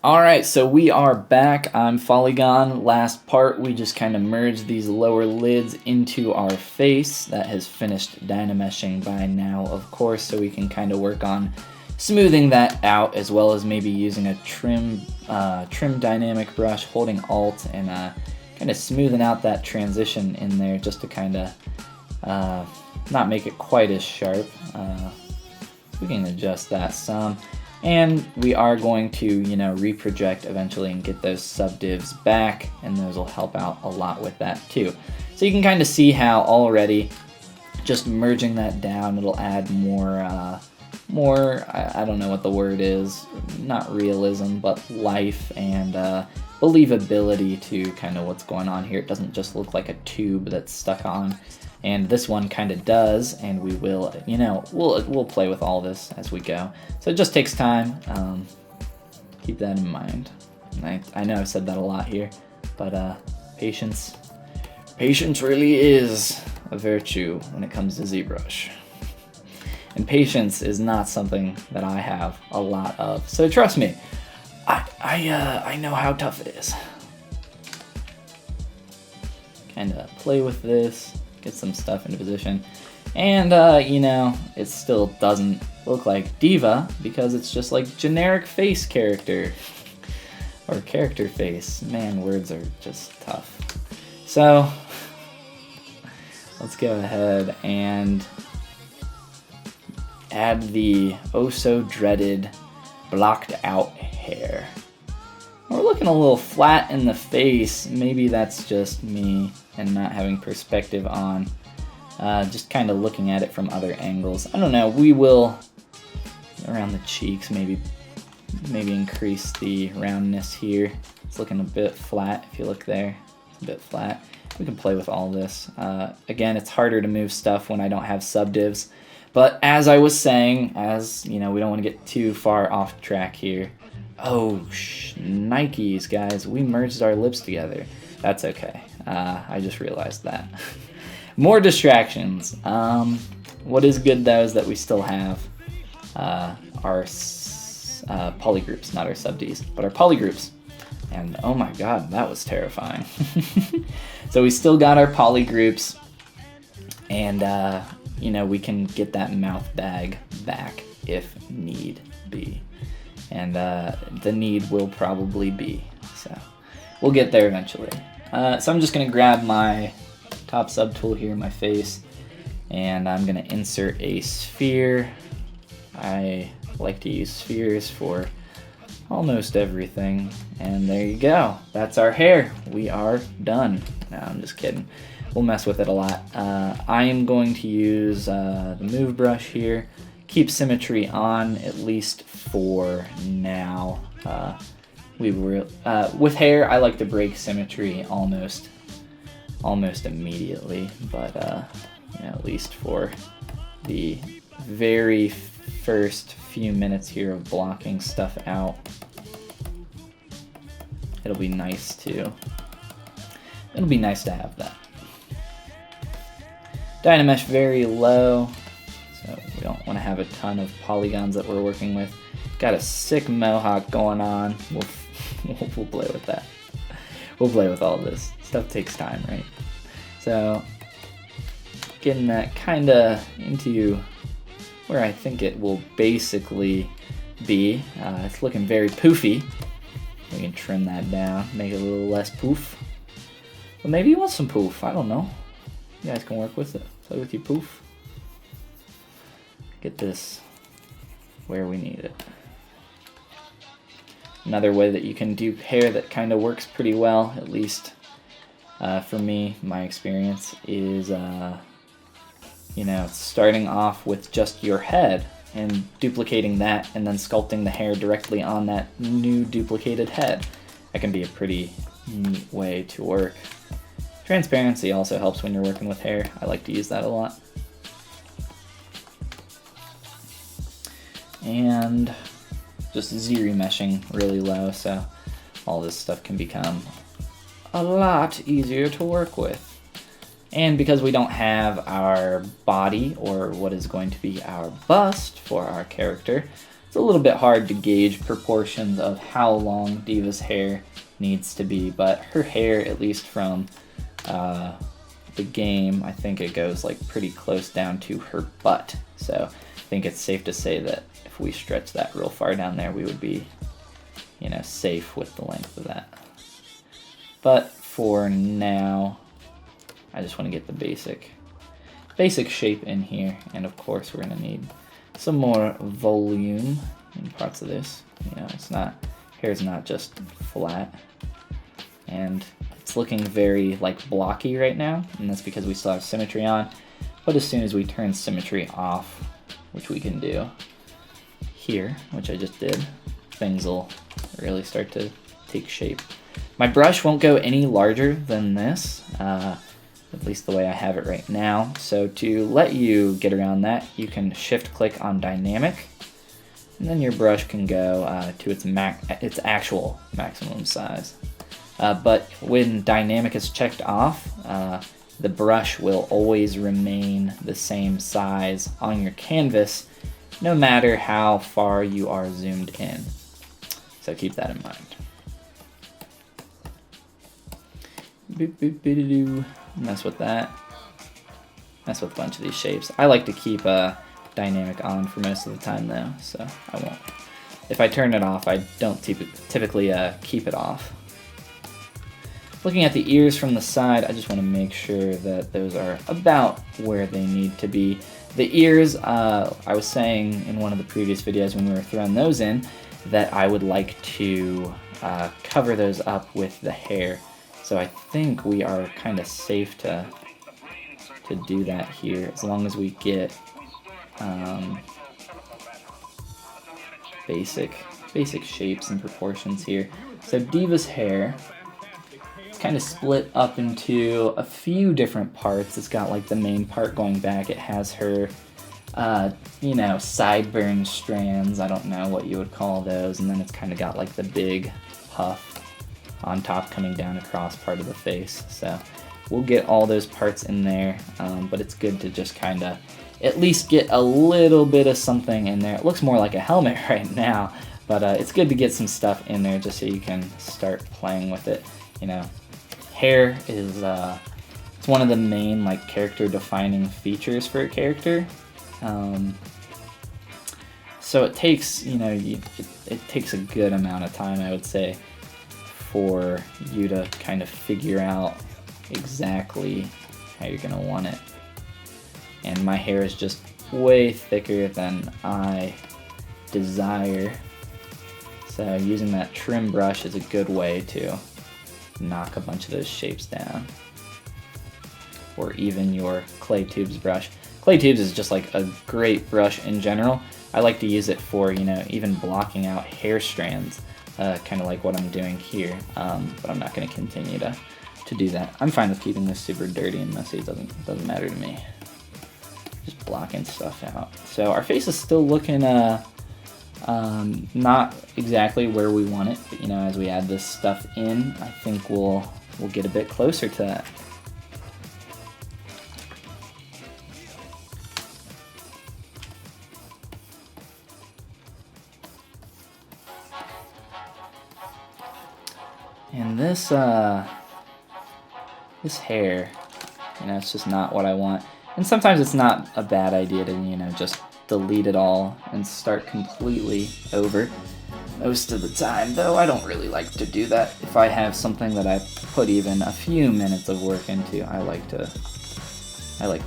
Alright, so we are back on Follygon. Last part, we just kind of merged these lower lids into our face. That has finished Dynameshing by now, of course, so we can kind of work on smoothing that out, as well as maybe using a trim dynamic brush, holding Alt, and kind of smoothing out that transition in there just to kind of not make it quite as sharp. We can adjust that some. And we are going to, reproject eventually and get those subdivs back, and those will help out a lot with that too. So you can kind of see how already just merging that down, it'll add more, I don't know what the word is, not realism, but life and believability to kind of what's going on here. It doesn't just look like a tube that's stuck on. And this one kind of does, and we will, we'll play with all this as we go. So it just takes time. Keep that in mind. And I know I've said that a lot here, but patience really is a virtue when it comes to ZBrush. And patience is not something that I have a lot of. So trust me, I know how tough it is. Kind of play with this. Get some stuff into position, and it still doesn't look like D.VA because it's just like generic face character or character face. Man, words are just tough. So let's go ahead and add the oh so dreaded blocked out hair. We're looking a little flat in the face. Maybe that's just me and not having perspective on just kind of looking at it from other angles. I don't know. We will, around the cheeks, maybe increase the roundness here. It's looking a bit flat. If you look there, it's a bit flat. We can play with all this. Again, it's harder to move stuff when I don't have subdivs. But as I was saying, we don't want to get too far off track here. Oh, Nikes, guys. We merged our lips together. That's okay. I just realized that. More distractions. What is good, though, is that we still have our polygroups, not our sub-Ds, but our polygroups. And oh my god, that was terrifying. So we still got our polygroups, and we can get that mouth bag back if need be. And the need will probably be. So we'll get there eventually. So I'm just going to grab my top subtool here in my face, and I'm going to insert a sphere. I like to use spheres for almost everything. And there you go. That's our hair. We are done. No, I'm just kidding. We'll mess with it a lot. I am going to use the move brush here. Keep symmetry on, at least for now. With hair, I like to break symmetry almost immediately, but at least for the very first few minutes here of blocking stuff out, it'll be nice to have that. Dynamesh very low. So we don't want to have a ton of polygons that we're working with. Got a sick mohawk going on. We'll play with that. We'll play with all this. Stuff takes time, right? So getting that kind of into where I think it will basically be. It's looking very poofy. We can trim that down, make it a little less poof. But maybe you want some poof. I don't know. You guys can work with it. Play with your poof. Get this where we need it. Another way that you can do hair that kind of works pretty well, at least for me, my experience, is starting off with just your head and duplicating that and then sculpting the hair directly on that new duplicated head. That can be a pretty neat way to work. Transparency also helps when you're working with hair. I like to use that a lot. And just Z-remeshing really low, so all this stuff can become a lot easier to work with. And because we don't have our body, or what is going to be our bust for our character, it's a little bit hard to gauge proportions of how long D.VA's hair needs to be, but her hair, at least from the game, I think it goes like pretty close down to her butt. So I think it's safe to say that if we stretch that real far down there, we would be, you know, safe with the length of that. But for now, I just want to get the basic shape in here, and of course we're going to need some more volume in parts of this. You know, hair's not just flat, and it's looking very like blocky right now, and that's because we still have symmetry on. But as soon as we turn symmetry off, which we can do here, which I just did, things will really start to take shape. My brush won't go any larger than this, at least the way I have it right now. So to let you get around that, you can shift click on dynamic, and then your brush can go to its actual maximum size. But when dynamic is checked off, the brush will always remain the same size on your canvas, no matter how far you are zoomed in. So keep that in mind. Mess with that. Mess with a bunch of these shapes. I like to keep dynamic on for most of the time though, so I won't. If I turn it off, I don't typically keep it off. Looking at the ears from the side, I just want to make sure that those are about where they need to be. The ears, I was saying in one of the previous videos when we were throwing those in, that I would like to cover those up with the hair. So I think we are kind of safe to do that here, as long as we get basic shapes and proportions here. So D.VA's hair, it's kind of split up into a few different parts. It's got like the main part going back. It has her, you know, sideburn strands. I don't know what you would call those. And then it's kind of got like the big puff on top coming down across part of the face. So we'll get all those parts in there, but it's good to just kind of at least get a little bit of something in there. It looks more like a helmet right now, but it's good to get some stuff in there just so you can start playing with it. You know, hair is it's one of the main like character defining features for a character. So it takes, you know, it takes a good amount of time, I would say, for you to kind of figure out exactly how you're gonna want it. And my hair is just way thicker than I desire, so using that trim brush is a good way to knock a bunch of those shapes down. Or even your clay tubes brush. Clay tubes is just like a great brush in general. I like to use it for, you know, even blocking out hair strands, kind of like what I'm doing here, but I'm not going to continue to do that. I'm fine with keeping this super dirty and messy. It doesn't matter to me. Just blocking stuff out. So our face is still looking not exactly where we want it, but you know, as we add this stuff in, I think we'll get a bit closer to that. And this hair, you know, it's just not what I want. And sometimes it's not a bad idea to, you know, just delete it all and start completely over. Most of the time, though, I don't really like to do that. If I have something that I put even a few minutes of work into, I like to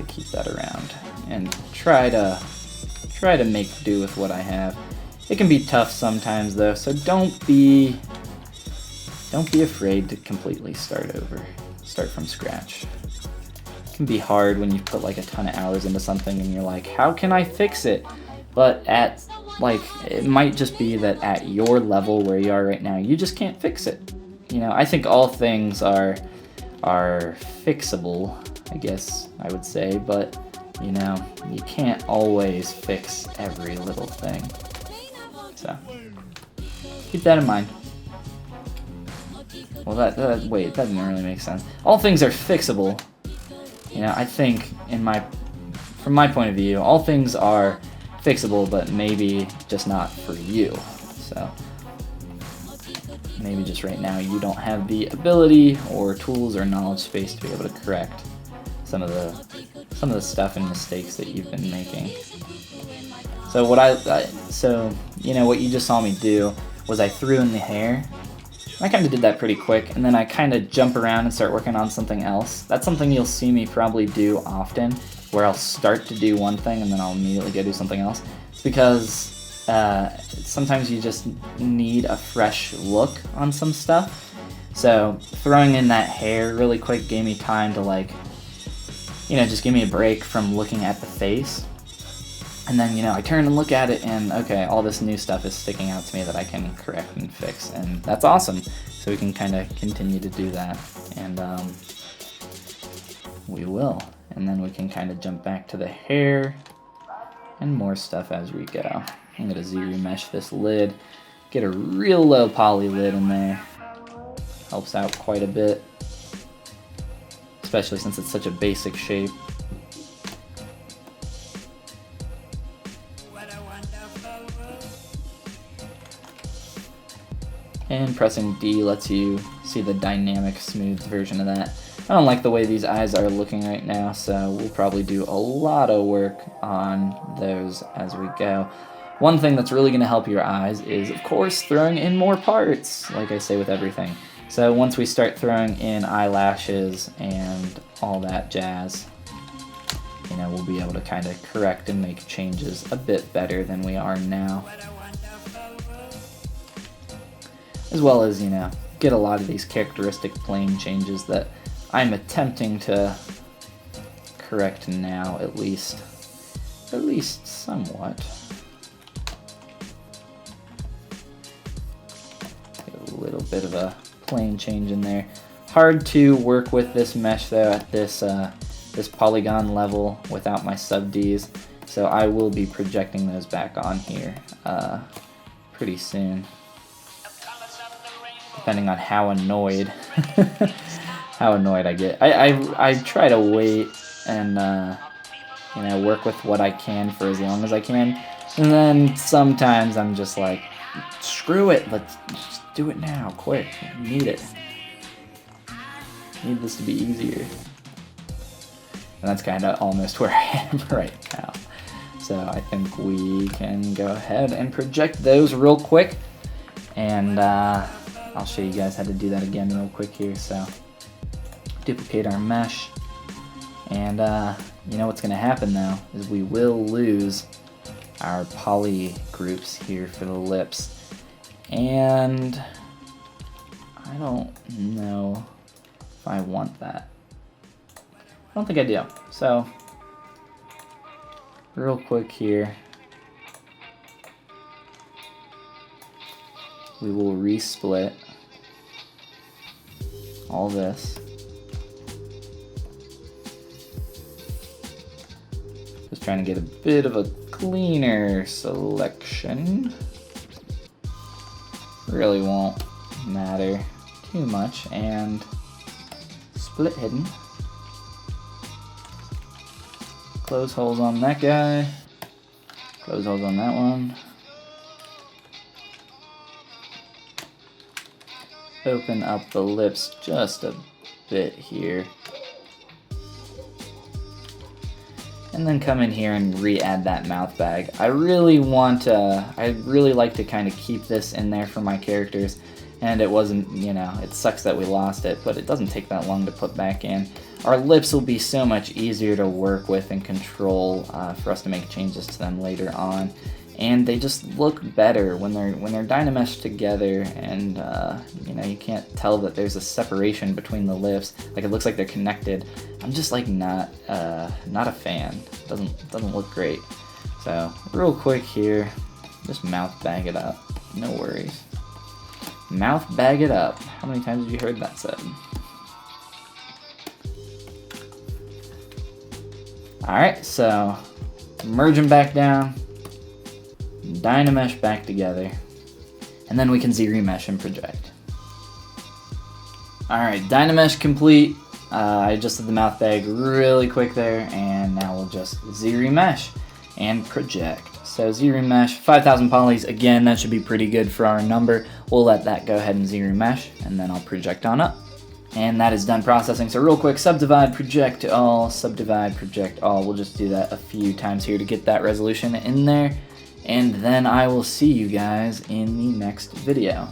keep that around and try to make do with what I have. It can be tough sometimes, though, so don't be afraid to completely start over. Start from scratch. It can be hard when you put like a ton of hours into something and you're like, how can I fix it? But it might just be that at your level where you are right now, you just can't fix it. You know, I think all things are fixable, I guess I would say, but you know, you can't always fix every little thing. So keep that in mind. Well, wait, that didn't really make sense. All things are fixable. You know, I think from my point of view, all things are fixable, but maybe just not for you. So maybe just right now you don't have the ability or tools or knowledge space to be able to correct some of the stuff and mistakes that you've been making. So you know, what you just saw me do was I threw in the hair. I kind of did that pretty quick, and then I kind of jump around and start working on something else. That's something you'll see me probably do often, where I'll start to do one thing and then I'll immediately go do something else. It's because sometimes you just need a fresh look on some stuff. So throwing in that hair really quick gave me time to, like, you know, just give me a break from looking at the face. And then, you know, I turn and look at it and, okay, all this new stuff is sticking out to me that I can correct and fix, and that's awesome. So we can kind of continue to do that, and we will. And then we can kind of jump back to the hair and more stuff as we go. I'm going to Z-remesh this lid, get a real low poly lid in there. Helps out quite a bit, especially since it's such a basic shape. And pressing D lets you see the dynamic smooth version of that. I don't like the way these eyes are looking right now, so we'll probably do a lot of work on those as we go. One thing that's really going to help your eyes is, of course, throwing in more parts, like I say with everything. So once we start throwing in eyelashes and all that jazz, you know, we'll be able to kind of correct and make changes a bit better than we are now. As well as, you know, get a lot of these characteristic plane changes that I'm attempting to correct now, at least somewhat. Get a little bit of a plane change in there. Hard to work with this mesh though at this polygon level without my sub Ds, so I will be projecting those back on here pretty soon, depending on how annoyed I get. I try to wait and you know, work with what I can for as long as I can, and then sometimes I'm just like, screw it, let's just do it now, quick. Need it. Need this to be easier. And that's kind of almost where I am right now. So I think we can go ahead and project those real quick, and I'll show you guys how to do that again real quick here. So duplicate our mesh, and you know what's going to happen now is we will lose our poly groups here for the lips, and I don't know if I want that. I don't think I do. So real quick here, we will resplit all this. Just trying to get a bit of a cleaner selection. Really won't matter too much. And split hidden. Close holes on that guy. Close holes on that one. Open up the lips just a bit here. And then come in here and re-add that mouth bag. I really like to kind of keep this in there for my characters, and it wasn't, you know, it sucks that we lost it, but it doesn't take that long to put back in. Our lips will be so much easier to work with and control for us to make changes to them later on. And they just look better when they're Dynamesh together, and you know, you can't tell that there's a separation between the lips. Like, it looks like they're connected. I'm just like not a fan. Doesn't look great. So real quick here, just mouth bag it up. No worries. Mouth bag it up. How many times have you heard that said? All right, so merge them back down. Dynamesh back together, and then we can Z-remesh and project. Alright, Dynamesh complete. I just did the mouth bag really quick there, and now we'll just Z-remesh and project. So zero mesh, 5,000 polys, again, that should be pretty good for our number. We'll let that go ahead and zero mesh, and then I'll project on up. And that is done processing. So real quick, subdivide, project all, subdivide, project all. We'll just do that a few times here to get that resolution in there. And then I will see you guys in the next video.